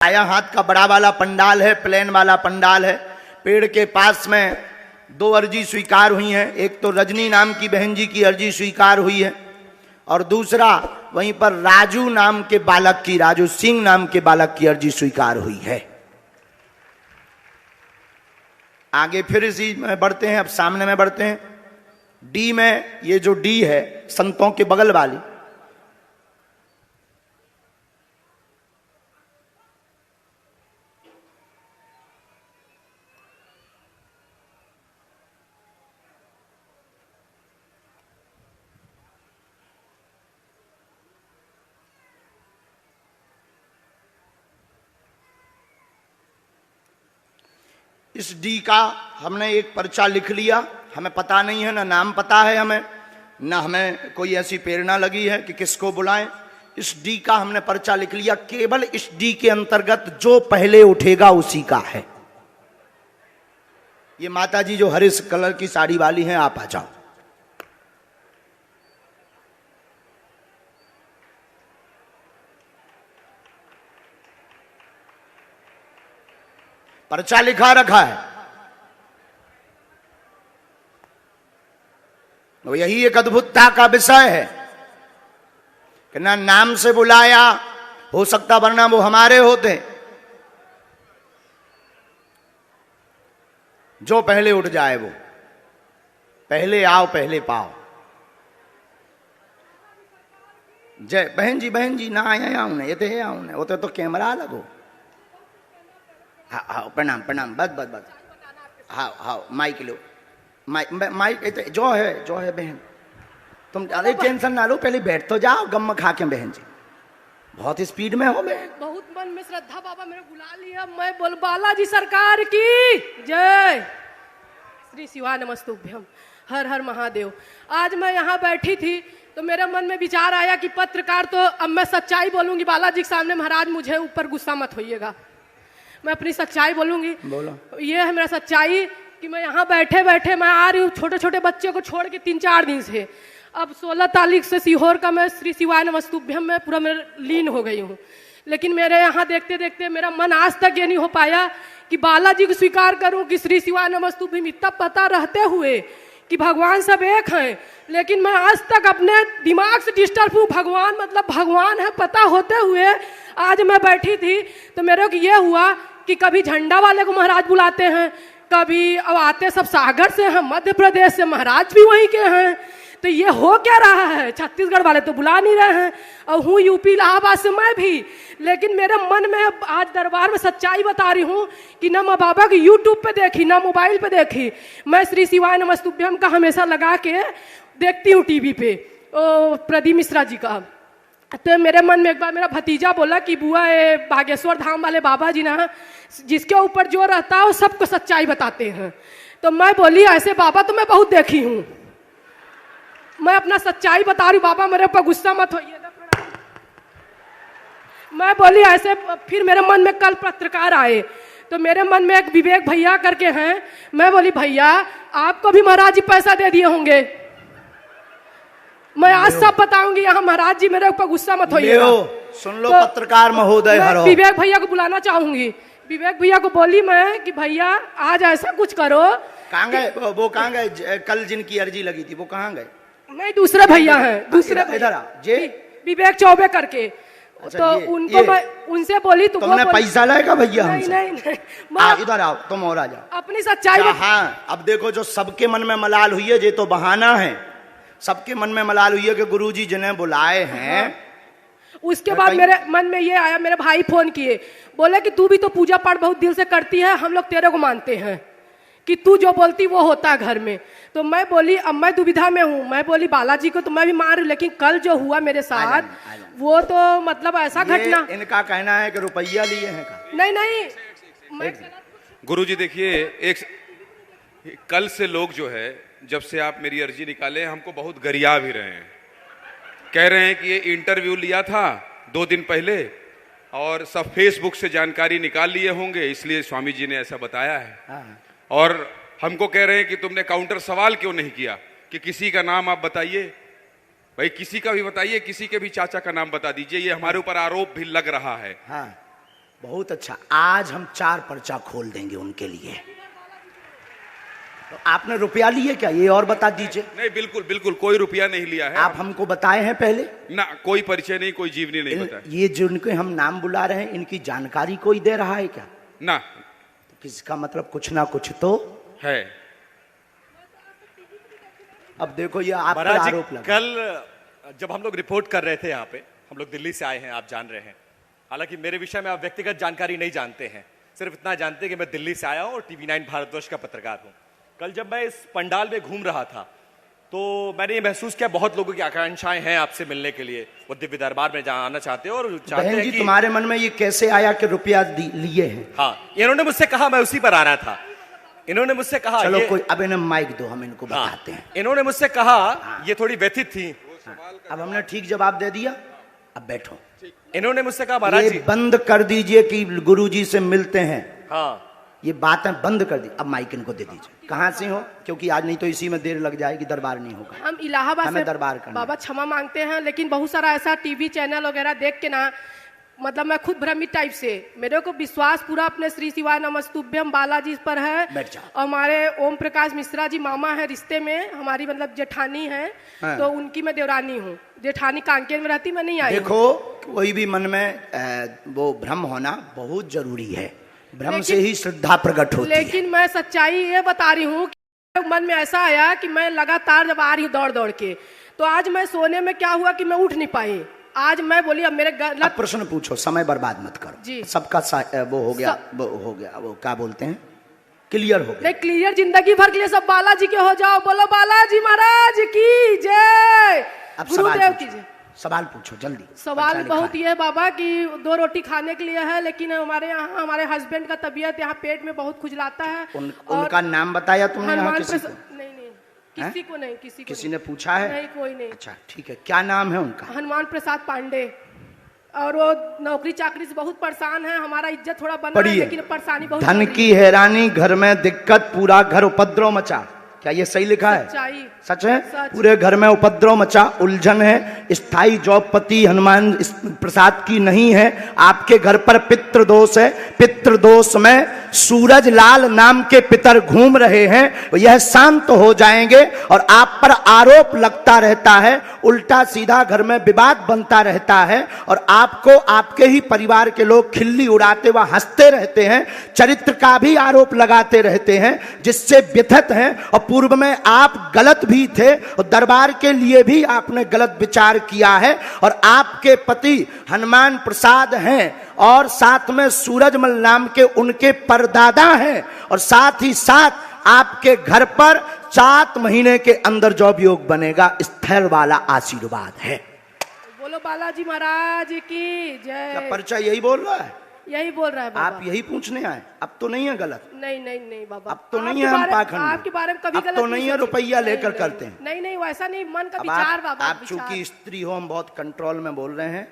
आया हाथ का बड़ा वाला पंडाल है, प्लेन वाला पंडाल है। पेड़ के पास में दो अर्जी स्वीकार हुई हैं। एक तो रजनी नाम की बहन जी की अर्जी स्वीकार हुई है और दूसरा वहीं पर राजू नाम के बालक की, राजू सिंह नाम के बालक की अर्जी स्वीकार हुई है। आगे फिर इसी में बढ़ते हैं, अब सामने में बढ़ते हैं। डी में, ये जो डी है संतों के बगल वाली, इस डी का हमने एक पर्चा लिख लिया। हमें पता नहीं है, ना नाम पता है हमें, ना हमें कोई ऐसी प्रेरणा लगी है कि किसको बुलाएं। इस डी का हमने पर्चा लिख लिया। केवल इस डी के अंतर्गत जो पहले उठेगा उसी का है। ये माता जी जो हरे कलर की साड़ी वाली हैं, आप आ जाओ। पर्चा लिखा रखा है। तो यही एक अद्भुतता का विषय है कि ना नाम से बुलाया, हो सकता वरना वो हमारे होते। जो पहले उठ जाए वो, पहले आओ पहले पाओ। जय बहन जी ना आए आऊं ये तो आऊं वो तो कैमरा लगो। हाँ हाँ प्रणाम प्रणाम, बस बस बस, हाँ हाँ माइक लो, माइक जो है बहन, तुम अरे टेंशन ना लो, पहले बैठ तो जाओ गम खा के। बहन जी बहुत स्पीड में हो बहन। बहुत मन में श्रद्धा, बाबा मेरे बुला लिया। मैं बोल बालाजी सरकार की जय, श्री शिवाय नमस्तुभ्यम, हर हर महादेव। आज मैं यहाँ बैठी थी तो मेरे मन में विचार आया कि पत्रकार, तो अब मैं सच्चाई बोलूंगी बालाजी के सामने। महाराज मुझे ऊपर गुस्सा मत होइएगा, मैं अपनी सच्चाई बोलूंगी। बोलो। ये है मेरा सच्चाई कि मैं यहाँ बैठे बैठे मैं आ रही हूँ छोटे छोटे बच्चे को छोड़ के 3-4 दिन से। अब 16 तारीख से सीहोर का मैं श्री शिवाय नमस्तुभ्यम में पूरा मैं लीन हो गई हूँ। लेकिन मेरे यहाँ देखते देखते मेरा मन आज तक ये नहीं हो पाया कि बालाजी को स्वीकार करूँ कि श्री शिवाय नमस्तुभ्यम। इतना पता रहते हुए कि भगवान सब एक हैं, लेकिन मैं आज तक अपने दिमाग से डिस्टर्ब हूँ। भगवान मतलब भगवान है पता होते हुए आज मैं बैठी थी तो मेरे को ये हुआ कि कभी झंडा वाले को महाराज बुलाते हैं, कभी अब आते सब सागर से हैं, मध्य प्रदेश से, महाराज भी वहीं के हैं। तो ये हो क्या रहा है? छत्तीसगढ़ वाले तो बुला नहीं रहे हैं और हूँ यूपी इलाहाबाद से मैं भी। लेकिन मेरे मन में आज दरबार में सच्चाई बता रही हूँ कि ना मैं बाबा की यूट्यूब पे देखी, ना मोबाइल पे देखी। मैं श्री शिवाय नमस्तुभ्यम का हमेशा लगा के देखती हूँ टीवी पे, प्रदीप मिश्रा जी का। तो मेरे मन में एक बार मेरा भतीजा बोला कि बुआ ये बागेश्वर धाम वाले बाबा जी ना, जिसके ऊपर जो रहता है वो सबको सच्चाई बताते हैं। तो मैं बोली ऐसे बाबा तो मैं बहुत देखी हूँ, मैं अपना सच्चाई बता रही हूँ, बाबा मेरे ऊपर गुस्सा मत होइए। मैं बोली ऐसे। फिर मेरे मन में कल पत्रकार आए तो मेरे मन में एक विवेक भैया करके हैं। मैं बोली भैया आपको भी महाराज जी पैसा दे दिए होंगे, मैं आज सब बताऊंगी। यहाँ महाराज जी मेरे ऊपर गुस्सा मत होइए। सुन लो तो पत्रकार महोदय, विवेक भैया को बुलाना चाहूंगी। विवेक भैया को बोली मैं कि भैया आज ऐसा कुछ करो। कहाँ गए वो? कहाँ गए कल जिनकी अर्जी लगी थी वो कहाँ गए? नहीं दूसरे भैया हैं, दूसरे इधर जे विवेक चौबे करके। अच्छा, तो उनको मैं उनसे बोली तुमने पैसा लाएगा भैया? नहीं इधर आओ, तुम और आ जाओ। अपनी सच्चाई। हाँ अब देखो, जो सबके मन में मलाल हुई है ये तो बहाना है। सबके मन में मलाल हुई है कि गुरुजी जिन्हें बुलाए हैं। हाँ। उसके बाद मेरे मन में ये आया, मेरे भाई फोन किए, बोले कि तू भी तो पूजा पाठ बहुत दिल से करती है, हम लोग तेरे को मानते हैं कि तू जो बोलती वो होता है घर में। तो मैं बोली अब मैं दुविधा में हूँ। मैं बोली बालाजी को तो मैं भी मान रही हूँ, लेकिन कल जो हुआ मेरे साथ वो तो मतलब ऐसा घटना। इनका कहना है कि रुपया लिए हैं का? नहीं गुरुजी देखिए, एक कल से लोग जो है, जब से आप मेरी अर्जी निकाले हमको बहुत गरिया भी रहे हैं। कह रहे हैं कि ये इंटरव्यू लिया था 2 दिन पहले और सब फेसबुक से जानकारी निकाल लिए होंगे, इसलिए स्वामी जी ने ऐसा बताया है। हाँ। और हमको कह रहे हैं कि तुमने काउंटर सवाल क्यों नहीं किया कि किसी का नाम आप बताइए। भाई किसी का भी बताइए, किसी के भी चाचा का नाम बता दीजिए, ये हमारे ऊपर आरोप भी लग रहा है। हाँ। बहुत अच्छा, आज हम 4 पर्चा खोल देंगे उनके लिए। तो आपने रुपया लिए क्या, ये और बता दीजिए। नहीं, बिल्कुल बिल्कुल कोई रुपया नहीं लिया है। आप हमको बताए हैं पहले ना, कोई परिचय नहीं, कोई जीवनी नहीं बताया। ये जिनके हम नाम बुला रहे हैं, इनकी जानकारी कोई दे रहा है क्या? ना, तो किसका मतलब कुछ ना कुछ तो है। अब देखो ये आप पर महाराज जी, आरोप लगा। कल जब हम लोग रिपोर्ट कर रहे हैं यहाँ पे, हम लोग दिल्ली से आए हैं, आप जान रहे हैं। हालांकि मेरे विषय में आप व्यक्तिगत जानकारी नहीं जानते हैं, सिर्फ इतना जानते हैं कि मैं दिल्ली से आया हूँ और टीवी9 भारतवर्ष का पत्रकार हूँ। कल जब मैं इस पंडाल में घूम रहा था तो मैंने ये महसूस किया बहुत लोगों की आकांक्षाएं हैं आपसे मिलने के लिए, वो दिव्य दरबार में आना चाहते हैं और चाहते बहन हैं जी कि तुम्हारे मन में ये कैसे आया कि रुपया लिए हैं? हाँ, इन्होंने मुझसे कहा, मैं उसी पर आ रहा था। इन्होंने मुझसे कहा, चलो ये, कोई अब इन्हें माइक दो, हम इनको हाँ, बताते हैं। इन्होंने मुझसे कहा, ये थोड़ी व्यथित थी। अब हमने ठीक जवाब दे दिया, अब बैठो। इन्होंने मुझसे कहा, महाराज ये जी, बंद कर दीजिए कि गुरुजी से मिलते हैं, हाँ, ये बातें बंद कर दी। अब माइक इनको दे दीजिए। कहाँ से हो? क्योंकि आज नहीं तो इसी में देर लग जाएगी, दरबार नहीं होगा। हम इलाहाबाद हमें से दरबार करना बाबा क्षमा मांगते हैं, लेकिन बहुत सारा ऐसा टीवी चैनल वगैरह देख के ना, मतलब मैं खुद भ्रमित टाइप से, मेरे को विश्वास पूरा अपने श्री शिवाय नमस्तुभ्यम बालाजी पर है। बैठ जाओ। और हमारे ओम प्रकाश मिश्रा जी मामा है रिश्ते में, हमारी मतलब जेठानी है। हाँ। तो उनकी मैं देवरानी हूँ, जेठानी कांकेर में रहती, मैं नहीं आई हूँ। देखो कोई भी मन में वो भ्रम होना बहुत जरूरी है, भ्रम से ही श्रद्धा प्रकट होती है। लेकिन मैं सच्चाई ये बता रही हूँ कि मन में ऐसा आया कि मैं लगातार जब आ रही हूँ दौड़ दौड़ के, तो आज मैं सोने में क्या हुआ कि मैं उठ नहीं पाई। आज मैं बोली अब मेरे अब प्रश्न पूछो, समय बर्बाद मत करो जी। सबका वो हो गया, वो हो गया, वो क्या बोलते हैं, क्लियर हो गया। नहीं, क्लियर जिंदगी भर के लिए सब बालाजी के हो जाओ। बोलो बालाजी महाराज की जय, अब गुरुदेव की जय। सवाल पूछो जल्दी। सवाल पर्चा बहुत लिखा ये है बाबा कि 2 रोटी खाने के लिए है, लेकिन हमारे यहाँ हमारे हस्बैंड का तबीयत यहाँ पेट में बहुत खुजलाता है। है। उनका नाम बताया तुमने यहाँ हनुमान किसी को? नहीं नहीं, किसी को नहीं, किसी को किसी नहीं। ने पूछा है? नहीं, कोई नहीं। अच्छा ठीक है, क्या नाम है उनका? हनुमान प्रसाद पांडे। और वो नौकरी चाकरी से बहुत परेशान है, हमारा इज्जत थोड़ा बना है, पढ़िए, लेकिन परेशानी बहुत धन बढ़ रही की हैरानी, घर में दिक्कत, पूरा घर उपद्रव मचा। क्या ये सही लिखा है? सच्चाई। सच है? सच। पूरे घर में उपद्रव मचा, उलझन है, स्थायी जॉबपति हनुमान प्रसाद की नहीं है। आपके घर पर पितृदोष है, पितृदोष में सूरज लाल नाम के पितर घूम रहे हैं, यह शांत हो जाएंगे। और आप पर आरोप लगता रहता है, उल्टा सीधा घर में विवाद बनता रहता है, और आपको आपके ही परिवार के लोग खिल्ली उड़ाते व हंसते रहते हैं, चरित्र का भी आरोप लगाते रहते हैं, जिससे व्यथित हैं। और पूर्व में आप गलत भी थे, और दरबार के लिए भी आपने गलत विचार किया है। और आपके पति हनुमान प्रसाद हैं, और साथ में सूरजमल नाम के उनके परदादा हैं, और साथ ही साथ आपके घर पर 7 महीने के अंदर जॉब योग बनेगा, स्थिर वाला आशीर्वाद है। बोलो बालाजी महाराज की क्या जय। पर्चा यही बोल रहा है? यही बोल रहा है बाबा। आप यही पूछने आए? अब तो नहीं है गलत? नहीं नहीं नहीं बाबा, अब तो नहीं आपके है हम बारे- पाखंड में। आपके बारे में कभी अब गलत तो नहीं है सोची। रुपया नहीं, लेकर नहीं, करते हैं। नहीं नहीं, वैसा नहीं, मन का अब विचार बाबा, आप विचार। चूंकि स्त्री हो, हम बहुत कंट्रोल में बोल रहे हैं,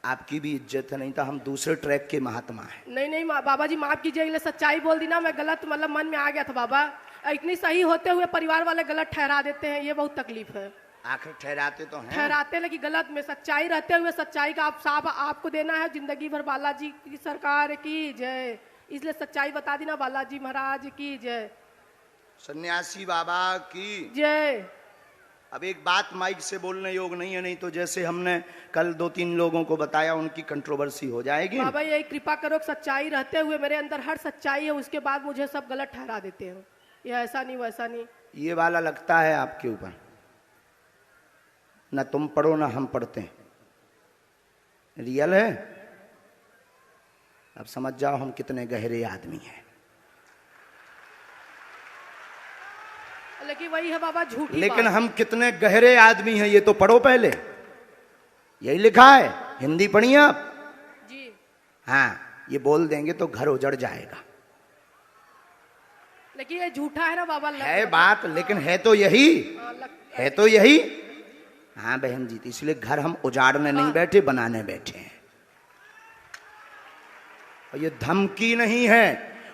आपकी भी इज्जत है, नहीं तो हम दूसरे ट्रैक के महात्मा हैं। नहीं नहीं बाबा जी माफ कीजिए, सच्चाई बोल दी ना, मैं गलत मतलब मन में आ गया था बाबा। इतनी सही होते हुए परिवार वाले गलत ठहरा देते हैं, ये बहुत तकलीफ है। आखिर ठहराते तो हैं। ठहराते लेकिन गलत में, सच्चाई रहते हुए सच्चाई का आप साफ आपको देना है। जिंदगी भर बालाजी की सरकार की जय, इसलिए सच्चाई बता दी ना, बालाजी महाराज की जय। सन्यासी बाबा की जय। अब एक बात माइक से बोलने योग नहीं है, नहीं तो जैसे हमने कल 2-3 लोगों को बताया, उनकी कंट्रोवर्सी हो जाएगी। बाबा यही कृपा करो, सच्चाई रहते हुए मेरे अंदर हर सच्चाई है, उसके बाद मुझे सब गलत ठहरा देते हो। ये ऐसा नहीं वैसा नहीं। ये वाला लगता है आपके ऊपर, ना तुम पढ़ो ना हम पढ़ते हैं, रियल है। अब समझ जाओ हम कितने गहरे आदमी हैं। लेकिन वही है बाबा झूठी लेकिन बात। हम कितने गहरे आदमी हैं ये तो पढ़ो पहले, यही लिखा है, हिंदी पढ़िए आप जी। हाँ, ये बोल देंगे तो घर उजड़ जाएगा। लेकिन ये झूठा है ना बाबा। है बात, लेकिन है तो यही, है तो यही। हाँ बहन जी, इसलिए घर हम उजाड़ने नहीं बैठे, बनाने बैठे हैं। और ये धमकी नहीं है।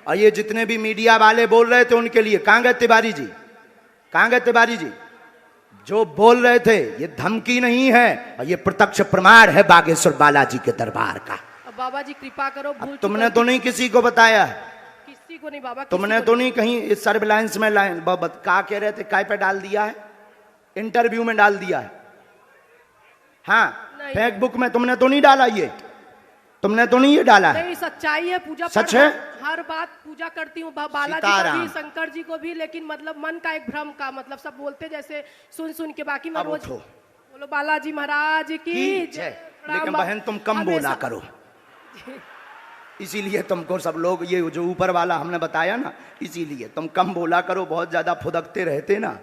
और ये जितने भी मीडिया वाले बोल रहे थे उनके लिए, कहां गए तिवारी जी, कहां गए तिवारी जी? जो बोल रहे थे ये धमकी नहीं है, और ये प्रत्यक्ष प्रमाण है बागेश्वर बालाजी के दरबार का। बाबा जी कृपा करो, भूल तुमने तो नहीं किसी को बताया है? किसी को नहीं बाबा, तुमने तो नहीं कहीं इस सर्विलांस में लाइन का कह रहे थे, काय पे डाल दिया है? इंटरव्यू में डाल दिया है? हाँ, फेसबुक में तुमने तो नहीं डाला, ये तुमने तो नहीं ये डाला है? नहीं, सच्चाई है, पूजा सच है? हर बात पूजा करती हूँ, बालाजी को भी, शंकर जी को भी, लेकिन मतलब मन का एक भ्रम का, मतलब सब बोलते जैसे सुन सुन के, बाकी मैं रोज बोलो बालाजी महाराज की जय। लेकिन बहन तुम कम बोला करो, इसीलिए तुमको सब लोग, ये जो ऊपर वाला हमने बताया ना, इसीलिए तुम कम बोला करो, बहुत ज्यादा फुदकते रहते ना,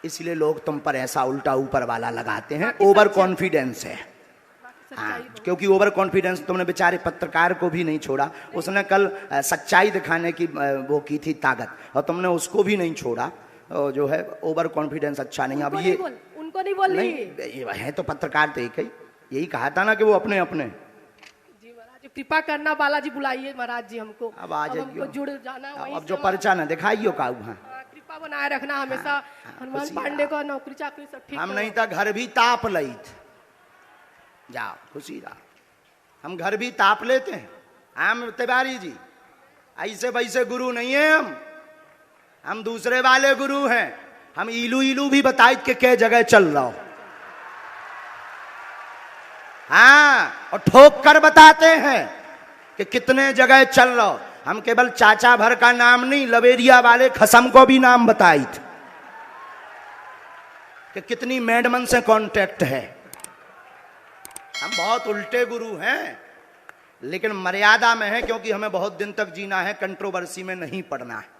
इसलिए लोग तुम पर ऐसा उल्टा ऊपर वाला लगाते हैं। ओवर कॉन्फिडेंस है, हाँ, क्योंकि ओवर कॉन्फिडेंस तुमने बेचारे पत्रकार को भी नहीं छोड़ा, उसने कल सच्चाई दिखाने की वो की थी ताकत, और तुमने उसको भी नहीं छोड़ा, जो है ओवर कॉन्फिडेंस अच्छा नहीं। अब ये उनको नहीं बोल रही, नहीं है तो पत्रकार तो एक ही, यही कहा था ना कि वो अपने अपने। जी महाराज कृपा करना, बालाजी बुलाइए महाराज जी हमको, अब आ जाइए, जुड़ जाना वहीं अब जो पर्चा ना दिखाइयो का, कृपा बनाए रखना हमेशा। हनुमान पांडे को नौकरी चाकरी सब ठीक, हम नहीं था घर भी ताप लई, जाओ खुशी रहा, हम घर भी ताप लेते हैं। हम तिवारी जी ऐसे वैसे गुरु नहीं है, हम दूसरे वाले गुरु हैं, हम इलू इलू भी बताए कि क्या जगह चल रहा हो, हाँ, और ठोक कर बताते हैं कि कितने जगह चल रहा हो। हम केवल चाचा भर का नाम नहीं, लवेरिया वाले खसम को भी नाम बताई थे कि कितनी मैडमन से कांटेक्ट है। हम बहुत उल्टे गुरु हैं, लेकिन मर्यादा में है, क्योंकि हमें बहुत दिन तक जीना है, कंट्रोवर्सी में नहीं पड़ना है।